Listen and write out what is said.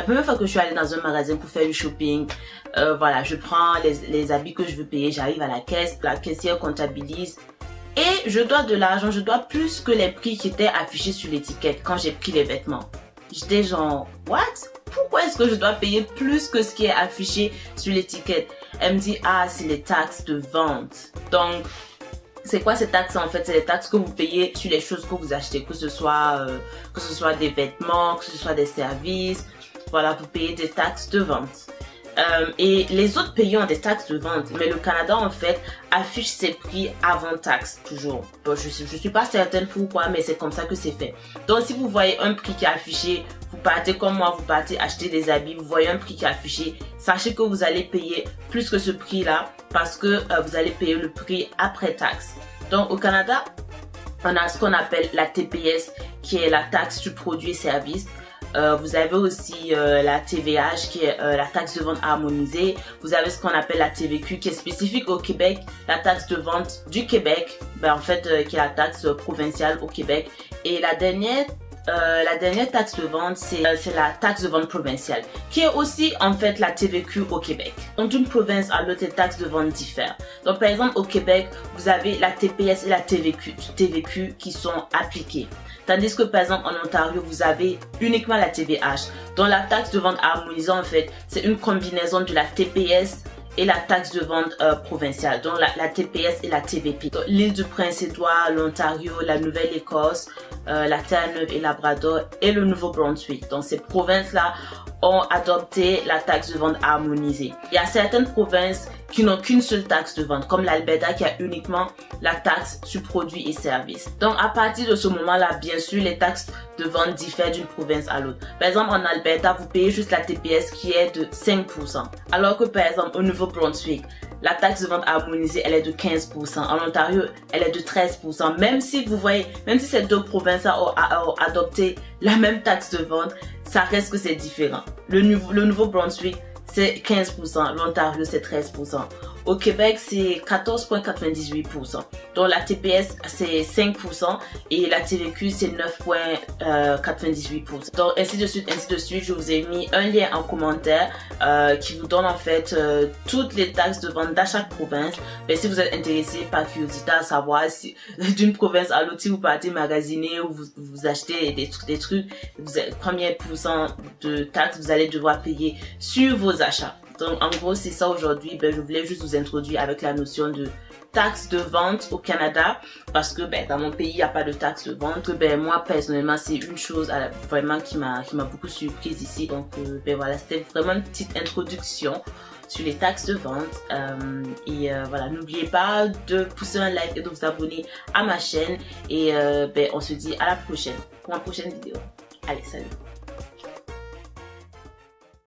La première fois que je suis allée dans un magasin pour faire du shopping, voilà, je prends les habits que je veux payer, j'arrive à la caisse, la caissière comptabilise et je dois de l'argent, je dois plus que les prix qui étaient affichés sur l'étiquette quand j'ai pris les vêtements. J'étais genre, what? Pourquoi est-ce que je dois payer plus que ce qui est affiché sur l'étiquette? Elle me dit, ah, c'est les taxes de vente. Donc, c'est quoi ces taxes en fait? C'est les taxes que vous payez sur les choses que vous achetez, que ce soit des vêtements, que ce soit des services. Voilà, vous payez des taxes de vente. Et les autres pays ont des taxes de vente, mais le Canada en fait affiche ses prix avant taxe toujours. Bon, je suis pas certaine pourquoi, mais c'est comme ça que c'est fait. Donc si vous voyez un prix qui est affiché, vous partez comme moi, vous partez acheter des habits, vous voyez un prix qui est affiché, sachez que vous allez payer plus que ce prix là parce que vous allez payer le prix après taxe. Donc au Canada, on a ce qu'on appelle la TPS qui est la taxe sur produits et services. Vous avez aussi la TVH qui est la taxe de vente harmonisée. Vous avez ce qu'on appelle la TVQ qui est spécifique au Québec, la taxe de vente du Québec, en fait qui est la taxe provinciale au Québec. Et la dernière taxe de vente, c'est la taxe de vente provinciale, qui est aussi en fait la TVQ au Québec. Donc d'une province à l'autre, les taxes de vente diffèrent. Donc par exemple au Québec, vous avez la TPS et la TVQ qui sont appliquées. Tandis que par exemple en Ontario, vous avez uniquement la TVH. Donc la taxe de vente harmonisée en fait, c'est une combinaison de la TPS et la taxe de vente provinciale, donc la TPS et la TVP. L'île du Prince-Édouard, l'Ontario, la Nouvelle-Écosse, la Terre-Neuve et Labrador et le Nouveau-Brunswick. Donc ces provinces-là ont adopté la taxe de vente harmonisée. Il y a certaines provinces qui n'ont qu'une seule taxe de vente, comme l'Alberta qui a uniquement la taxe sur produits et services. Donc à partir de ce moment-là, bien sûr, les taxes de vente diffèrent d'une province à l'autre. Par exemple, en Alberta, vous payez juste la TPS qui est de 5%. Alors que par exemple, au Nouveau-Brunswick, la taxe de vente harmonisée, elle est de 15%. En Ontario, elle est de 13%. Même si vous voyez, même si ces deux provinces ont adopté la même taxe de vente, ça reste que c'est différent. Le Nouveau-Brunswick, c'est 15%. L'Ontario, c'est 13%. Au Québec, c'est 14,98%. Donc la TPS, c'est 5% et la TVQ, c'est 9,98%. Donc ainsi de suite, ainsi de suite. Je vous ai mis un lien en commentaire qui vous donne en fait toutes les taxes de vente dans chaque province. Mais si vous êtes intéressé par curiosité à savoir si d'une province à l'autre, si vous partez magasiner ou vous achetez des trucs, combien de pourcents de taxes vous allez devoir payer sur vos achats. Donc en gros c'est ça aujourd'hui. Je voulais juste vous introduire avec la notion de taxe de vente au Canada parce que dans mon pays il n'y a pas de taxe de vente. Moi personnellement c'est une chose vraiment qui m'a beaucoup surprise ici. Donc voilà, c'était vraiment une petite introduction sur les taxes de vente voilà, n'oubliez pas de pousser un like et de vous abonner à ma chaîne et on se dit à la prochaine pour une prochaine vidéo. Allez, salut.